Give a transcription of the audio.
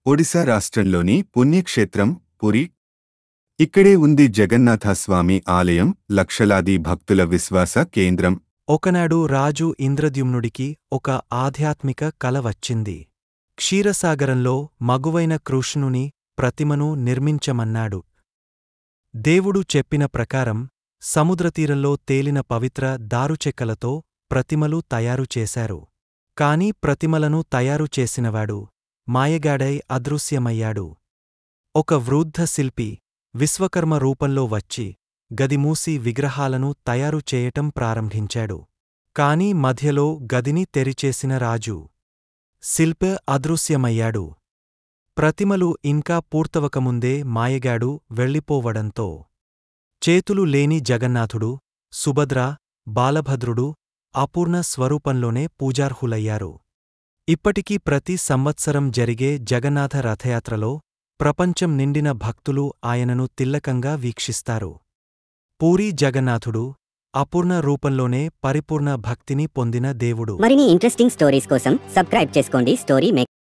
ఒడిశా రాష్ట్రంలోని పుణ్యక్షేత్రం పురి. ఇక్కడే ఉంది జగన్నాథస్వామి ఆలయం, లక్షలాది భక్తుల విశ్వాస కేంద్రం. ఒకనాడు రాజు ఇంద్రద్యుమ్నుడికి ఒక ఆధ్యాత్మిక కల వచ్చింది. క్షీరసాగరంలో మగువైన కృష్ణుని ప్రతిమను నిర్మించమన్నాడు. దేవుడు చెప్పిన ప్రకారం సముద్రతీరంలో తేలిన పవిత్ర దారుచెక్కలతో ప్రతిమలు తయారుచేశారు. కాని ప్రతిమలను తయారుచేసినవాడు మాయగాడై అదృశ్యమయ్యాడు. ఒక వృద్ధ శిల్పి విశ్వకర్మ రూపంలో వచ్చి గదిమూసి విగ్రహాలను తయారు చేయటం ప్రారంభించాడు. కాని మధ్యలో గదిని తెరిచేసిన రాజు శిల్పి అదృశ్యమయ్యాడు. ప్రతిమలు ఇంకా పూర్తవకముందే మాయగాడు వెళ్ళిపోవడంతో చేతులు లేని జగన్నాథుడు, సుభద్ర, బాలభద్రుడు అపూర్ణ స్వరూపంలోనే పూజార్హులయ్యారు. ఇప్పటికీ ప్రతి సంవత్సరం జరిగే జగన్నాథ రథయాత్రలో ప్రపంచం నిండిన భక్తులు ఆయనను తిల్లకంగా వీక్షిస్తారు. పూరీ జగన్నాథుడు అపూర్ణ రూపంలోనే పరిపూర్ణ భక్తిని పొందిన దేవుడు. మరిన్ని ఇంట్రెస్టింగ్ స్టోరీస్ కోసం సబ్స్క్రైబ్ చేసుకోండి స్టోరీ మేకర్.